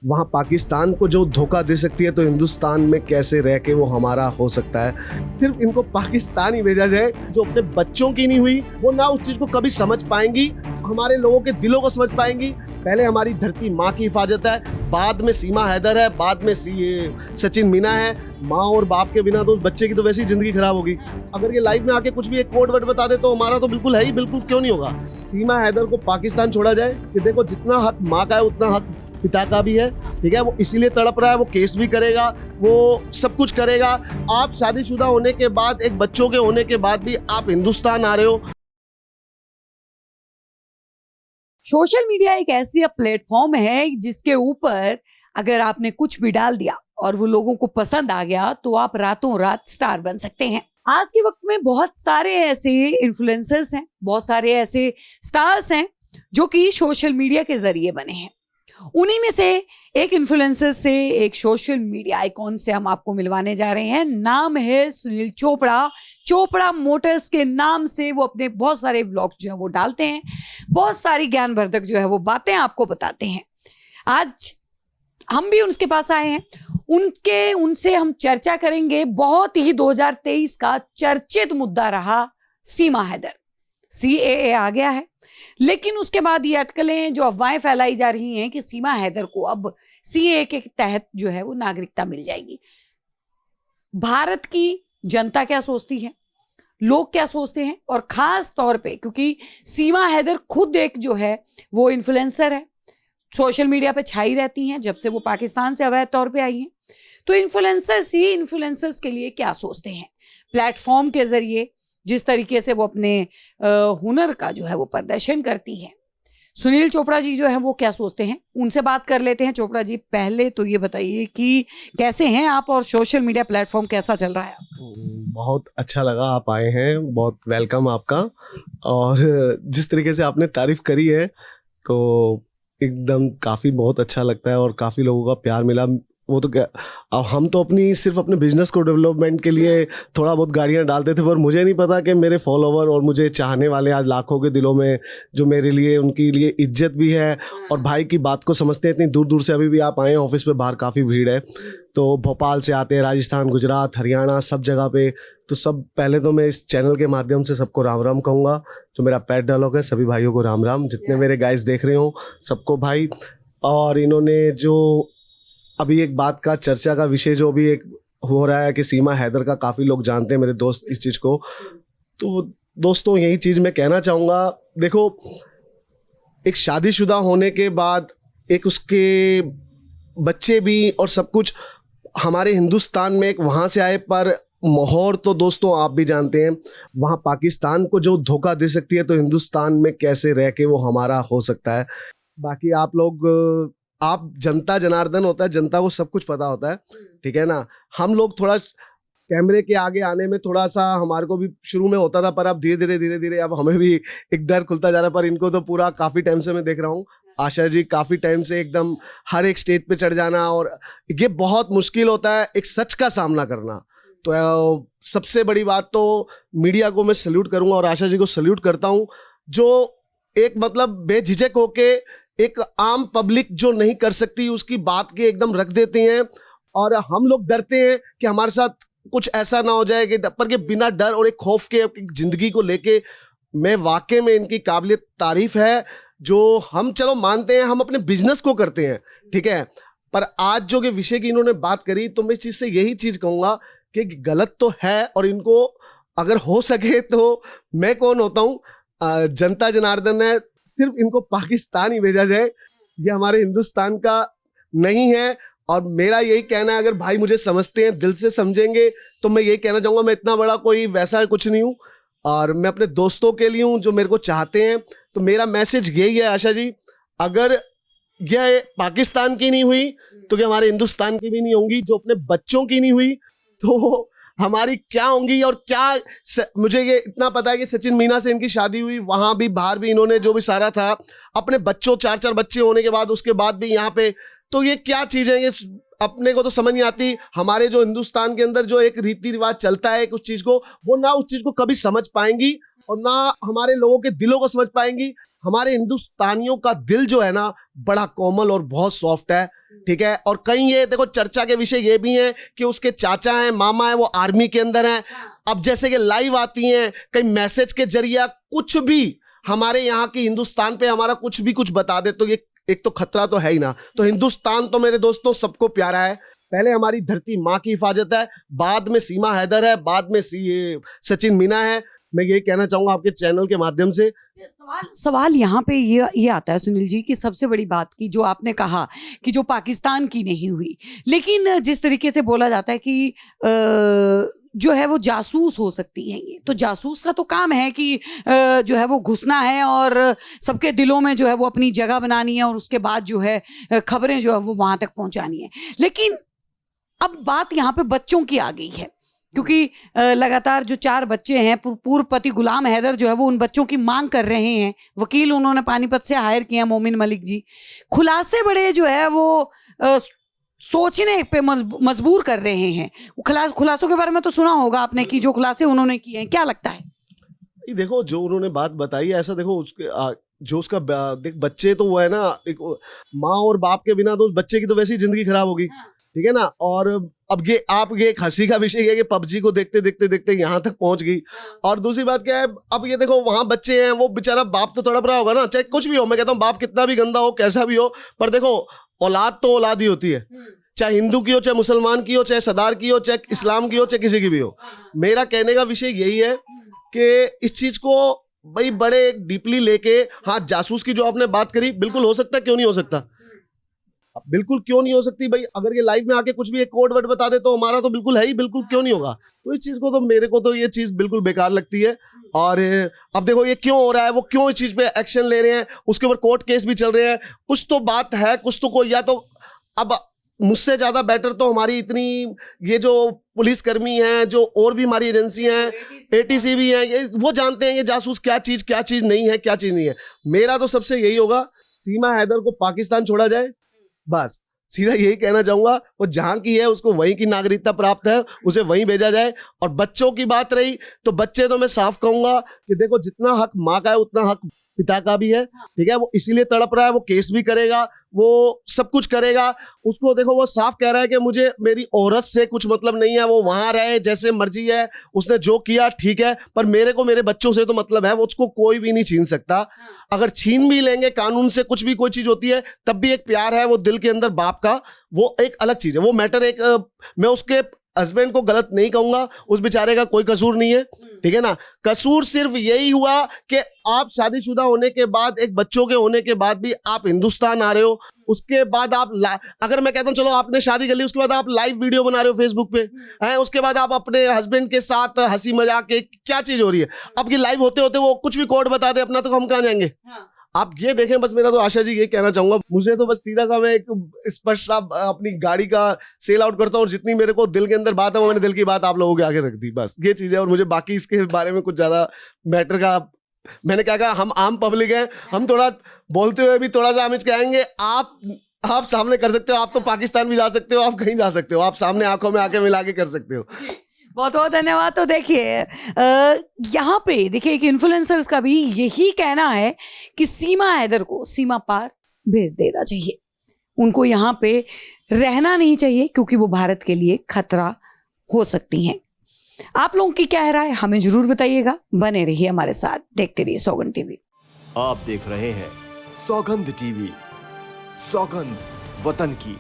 वहाँ पाकिस्तान को जो धोखा दे सकती है तो हिंदुस्तान में कैसे रह के वो हमारा हो सकता है। सिर्फ इनको पाकिस्तान ही भेजा जाए, जो अपने बच्चों की नहीं हुई वो ना उस चीज को कभी समझ पाएंगी, हमारे लोगों के दिलों को समझ पाएंगी। पहले हमारी धरती माँ की हिफाजत है, बाद में सीमा हैदर है, बाद में सचिन मीना है। माँ और बाप के बिना तो उस बच्चे की तो वैसी जिंदगी खराब होगी। अगर ये लाइफ में आके कुछ भी एक कोड वर्ड बता दे तो हमारा तो बिल्कुल है ही, बिल्कुल क्यों नहीं होगा। सीमा हैदर को पाकिस्तान छोड़ा जाए कि देखो जितना हक माँ का है उतना हक पिता का भी है, ठीक है। वो इसीलिए तड़प रहा है, वो केस भी करेगा, वो सब कुछ करेगा। आप शादीशुदा होने के बाद, एक बच्चों के होने के बाद भी आप हिंदुस्तान आ रहे हो। सोशल मीडिया एक ऐसी प्लेटफॉर्म है जिसके ऊपर अगर आपने कुछ भी डाल दिया और वो लोगों को पसंद आ गया तो आप रातों रात स्टार बन सकते हैं। आज के वक्त में बहुत सारे ऐसे इन्फ्लुएंसर्स हैं, बहुत सारे ऐसे स्टार्स हैं जो कि सोशल मीडिया के जरिए बने हैं। उन्हीं में से एक इन्फ्लुएंसर से, एक सोशल मीडिया आइकॉन से हम आपको मिलवाने जा रहे हैं। नाम है सुनील चोपड़ा। चोपड़ा मोटर्स के नाम से वो अपने बहुत सारे व्लॉग्स जो है वो डालते हैं, बहुत सारी ज्ञानवर्धक जो है वो बातें आपको बताते हैं। आज हम भी उनके पास आए हैं, उनसे हम चर्चा करेंगे। बहुत ही 2023 का चर्चित मुद्दा रहा सीमा हैदर। CAA आ गया है, लेकिन उसके बाद ये अटकलें जो अफवाहें फैलाई जा रही हैं कि सीमा हैदर को अब CAA के तहत जो है वो नागरिकता मिल जाएगी। भारत की जनता क्या सोचती है, लोग क्या सोचते हैं, और खास तौर पे क्योंकि सीमा हैदर खुद एक जो है वो इन्फ्लुएंसर है, सोशल मीडिया पे छाई रहती हैं जब से वो पाकिस्तान से अवैध तौर पे आई हैं। तो इन्फ्लुएंसर्स के लिए क्या सोचते हैं, प्लेटफॉर्म के जरिए जिस तरीके से वो अपने हुनर का जो है वो प्रदर्शन करती है। सुनील चोपड़ा जी जो है वो क्या सोचते हैं, उनसे बात कर लेते हैं। चोपड़ा जी, पहले तो ये बताइए कि कैसे हैं आप और सोशल मीडिया प्लेटफॉर्म कैसा चल रहा है? बहुत अच्छा लगा आप आए हैं, बहुत वेलकम आपका। और जिस तरीके से आपने तारीफ करी है तो एकदम काफ़ी बहुत अच्छा लगता है और काफ़ी लोगों का प्यार मिला। वो तो क्या, अब हम तो सिर्फ अपने बिजनेस को डेवलपमेंट के लिए थोड़ा बहुत गाड़ियाँ डालते थे, पर मुझे नहीं पता कि मेरे फॉलोवर और मुझे चाहने वाले आज लाखों के दिलों में जो मेरे लिए, उनके लिए इज्जत भी है और भाई की बात को समझते हैं। इतनी दूर दूर से अभी भी आप आए हैं, ऑफिस पे बाहर काफ़ी भीड़ है, तो भोपाल से आते हैं, राजस्थान, गुजरात, हरियाणा, सब जगह पे। तो सब पहले तो मैं इस चैनल के माध्यम से सबको राम राम कहूँगा। जो मेरा पेट डायलॉग है, सभी भाइयों को राम राम, जितने मेरे गाइस देख रहे हो सबको भाई। और इन्होंने जो अभी एक बात का चर्चा का विषय जो भी एक हो रहा है कि सीमा हैदर का, काफ़ी लोग जानते हैं मेरे दोस्त इस चीज़ को। तो दोस्तों यही चीज़ मैं कहना चाहूँगा, देखो एक शादीशुदा होने के बाद एक उसके बच्चे भी और सब कुछ हमारे हिंदुस्तान में एक वहाँ से आए, पर माहौल तो दोस्तों आप भी जानते हैं, वहाँ पाकिस्तान को जो धोखा दे सकती है तो हिंदुस्तान में कैसे रह के वो हमारा हो सकता है। बाकी आप लोग, आप जनता जनार्दन होता है, जनता को सब कुछ पता होता है, ठीक है ना। हम लोग थोड़ा कैमरे के आगे आने में थोड़ा सा हमारे को भी शुरू में होता था, पर अब धीरे धीरे अब हमें भी एक डर खुलता जा रहा है। पर इनको तो पूरा काफ़ी टाइम से मैं देख रहा हूँ, आशा जी काफ़ी टाइम से एकदम हर एक स्टेज पे चढ़ जाना, और ये बहुत मुश्किल होता है एक सच का सामना करना। तो सबसे बड़ी बात तो मीडिया को मैं सल्यूट करूँगा और आशा जी को सल्यूट करता हूँ, जो एक मतलब बेझिझक होके एक आम पब्लिक जो नहीं कर सकती उसकी बात के एकदम रख देते हैं। और हम लोग डरते हैं कि हमारे साथ कुछ ऐसा ना हो जाए, कि पर के बिना डर और एक खौफ के जिंदगी को लेके मैं वाकई में इनकी काबिलियत तारीफ है। जो हम चलो मानते हैं, हम अपने बिजनेस को करते हैं, ठीक है, पर आज जो कि विषय की इन्होंने बात करी, तो मैं इस चीज़ से यही चीज़ कहूँगा कि गलत तो है, और इनको अगर हो सके तो मैं कौन होता हूँ, जनता जनार्दन है, सिर्फ इनको पाकिस्तान ही भेजा जाए, ये हमारे हिंदुस्तान का नहीं है। और मेरा यही कहना है, अगर भाई मुझे समझते हैं, दिल से समझेंगे, तो मैं यही कहना चाहूँगा, मैं इतना बड़ा कोई वैसा कुछ नहीं हूँ, और मैं अपने दोस्तों के लिए हूँ जो मेरे को चाहते हैं। तो मेरा मैसेज यही है आशा जी, अगर यह पाकिस्तान की नहीं हुई तो क्या हमारे हिंदुस्तान की भी नहीं होंगी। जो अपने बच्चों की नहीं हुई तो हमारी क्या होंगी। और क्या मुझे ये इतना पता है कि सचिन मीना से इनकी शादी हुई, वहाँ भी बाहर भी इन्होंने जो भी सारा था, अपने बच्चों 4-4 बच्चे होने के बाद, उसके बाद भी यहाँ पे, तो ये क्या चीज़ है, ये अपने को तो समझ नहीं आती। हमारे जो हिंदुस्तान के अंदर जो एक रीति रिवाज चलता है उस चीज़ को, वो ना उस चीज़ को कभी समझ पाएंगी और ना हमारे लोगों के दिलों को समझ पाएंगी। हमारे हिंदुस्तानियों का दिल जो है ना, बड़ा कोमल और बहुत सॉफ्ट है। ठीक है। और कहीं ये देखो चर्चा के विषय ये भी हैं कि उसके चाचा हैं, मामा हैं, वो आर्मी के अंदर हैं। अब जैसे कि लाइव आती हैं, कहीं मैसेज के जरिए कुछ भी हमारे यहाँ की हिंदुस्तान पे हमारा कुछ भी कुछ बता दे, तो ये एक तो खतरा तो है ही ना। तो हिंदुस्तान तो मेरे दोस्तों सबको प्यारा है। पहले हमारी धरती माँ की हिफाजत है, बाद में सीमा हैदर है, बाद में सचिन मीना है। मैं ये कहना चाहूंगा आपके चैनल के माध्यम से। सवाल यहाँ पे ये आता है सुनील जी कि सबसे बड़ी बात की जो आपने कहा कि जो पाकिस्तान की नहीं हुई, लेकिन जिस तरीके से बोला जाता है कि जो है वो जासूस हो सकती है, ये तो जासूस का तो काम है कि जो है वो घुसना है और सबके दिलों में जो है वो अपनी जगह बनानी है और उसके बाद जो है खबरें जो है वो वहां तक पहुंचानी है। लेकिन अब बात यहाँ पे बच्चों की आ गई है, क्योंकि लगातार जो 4 बच्चे हैं, पूर्व पति गुलाम हैदर जो है वो उन बच्चों की मांग कर रहे हैं। वकील उन्होंने पानीपत से हायर किया, मोमिन मलिक जी। खुलासे बड़े जो है वो सोचने पे मजबूर कर रहे हैं। खुलासों के बारे में तो सुना होगा आपने कि जो खुलासे उन्होंने किए हैं, क्या लगता है? देखो जो उन्होंने बात बताई है, ऐसा देखो उसके जो उसका देख बच्चे तो वो है ना, एक माँ और बाप के बिना तो उस बच्चे की तो वैसी जिंदगी खराब होगी। ठीक है ना। और अब ये एक हंसी का विषय है कि पबजी को देखते देखते देखते यहाँ तक पहुंच गई। और दूसरी बात क्या है, अब ये देखो वहां बच्चे हैं, वो बेचारा बाप तो तड़प रहा होगा ना, चाहे कुछ भी हो। मैं कहता हूँ बाप कितना भी गंदा हो, कैसा भी हो, पर देखो औलाद तो औलाद ही होती है, चाहे हिंदू की हो, चाहे मुसलमान की हो, चाहे सरदार की हो, चाहे इस्लाम की हो, चाहे किसी की भी हो। मेरा कहने का विषय यही है कि इस चीज को भाई बड़े डीपली लेके, हाँ जासूस की जो आपने बात करी, बिल्कुल हो सकता है, क्यों नहीं हो सकता, बिल्कुल क्यों नहीं हो सकती भाई। अगर ये लाइव में आके कुछ भी एक कोड वर्ड बता दे तो हमारा तो बिल्कुल है ही, बिल्कुल क्यों नहीं होगा। तो इस चीज को तो मेरे को तो ये चीज बिल्कुल बेकार लगती है। और अब देखो ये क्यों हो रहा है, वो क्यों इस चीज पे एक्शन ले रहे हैं, उसके ऊपर कोर्ट केस भी चल रहे हैं। कुछ तो बात है, कुछ तो कोई, या तो अब मुझसे ज्यादा बेटर तो हमारी इतनी ये जो पुलिसकर्मी हैं, जो और भी हमारी एजेंसी हैं, एटीसी भी हैं, वो जानते हैं ये जासूस क्या चीज नहीं है, क्या चीज नहीं है। मेरा तो सबसे यही होगा, सीमा हैदर को पाकिस्तान छोड़ा जाए, बस सीधा यही कहना चाहूंगा। वो जहां की है उसको वहीं की नागरिकता प्राप्त है, उसे वहीं भेजा जाए। और बच्चों की बात रही तो बच्चे तो मैं साफ कहूंगा कि देखो जितना हक माँ का है उतना हक पिता का भी है। ठीक है, वो इसीलिए तड़प रहा है, वो केस भी करेगा, वो सब कुछ करेगा। उसको देखो वो साफ कह रहा है कि मुझे मेरी औरत से कुछ मतलब नहीं है, वो वहां रहे जैसे मर्जी है, उसने जो किया ठीक है, पर मेरे को मेरे बच्चों से तो मतलब है, वो उसको कोई भी नहीं छीन सकता। अगर छीन भी लेंगे कानून से कुछ भी कोई चीज होती है, तब भी एक प्यार है वो दिल के अंदर बाप का, वो एक अलग चीज है। वो मैटर एक मैं उसके हस्बैंड को गलत नहीं कहूंगा, उस बेचारे का कोई कसूर नहीं है। ठीक है ना। कसूर सिर्फ यही हुआ कि आप शादीशुदा होने के बाद, एक बच्चों के होने के बाद भी आप हिंदुस्तान आ रहे हो, उसके बाद आप अगर मैं कहता हूं चलो आपने शादी कर ली, उसके बाद आप लाइव वीडियो बना रहे हो फेसबुक पे हैं, उसके बाद आप अपने हस्बैंड के साथ हंसी मजाक के, क्या चीज हो रही है। अब ये लाइव होते होते वो कुछ भी कोड बता दे अपना, तो हम कहां जाएंगे। आप ये देखें, बस मेरा तो आशा जी ये कहना चाहूंगा, मुझे तो बस सीधा सा मैं एक स्पष्ट सा अपनी गाड़ी का सेल आउट करता हूँ, और जितनी मेरे को दिल के अंदर बात है वो मैंने दिल की बात आप लोगों के आगे रख दी, बस ये चीज है। और मुझे बाकी इसके बारे में कुछ ज्यादा मैटर का, मैंने क्या कहा, हम आम पब्लिक हैं, हम थोड़ा बोलते हुए भी थोड़ा सा हम कहेंगे, आप सामने कर सकते हो, आप तो पाकिस्तान भी जा सकते हो, आप कहीं जा सकते हो, आप सामने आंखों में आके मिला के कर सकते हो। बहुत बहुत धन्यवाद। तो देखिए यहाँ पे देखिए एक इन्फ्लुएंसर्स का भी यही कहना है कि सीमा हैदर को सीमा पार भेज देना चाहिए, उनको यहाँ पे रहना नहीं चाहिए, क्योंकि वो भारत के लिए खतरा हो सकती हैं। आप लोगों की क्या राय हमें जरूर बताइएगा। बने रहिए हमारे साथ, देखते रहिए सौगंध टीवी। आप देख रहे हैं सौगंध टीवी, सौगंध वतन की।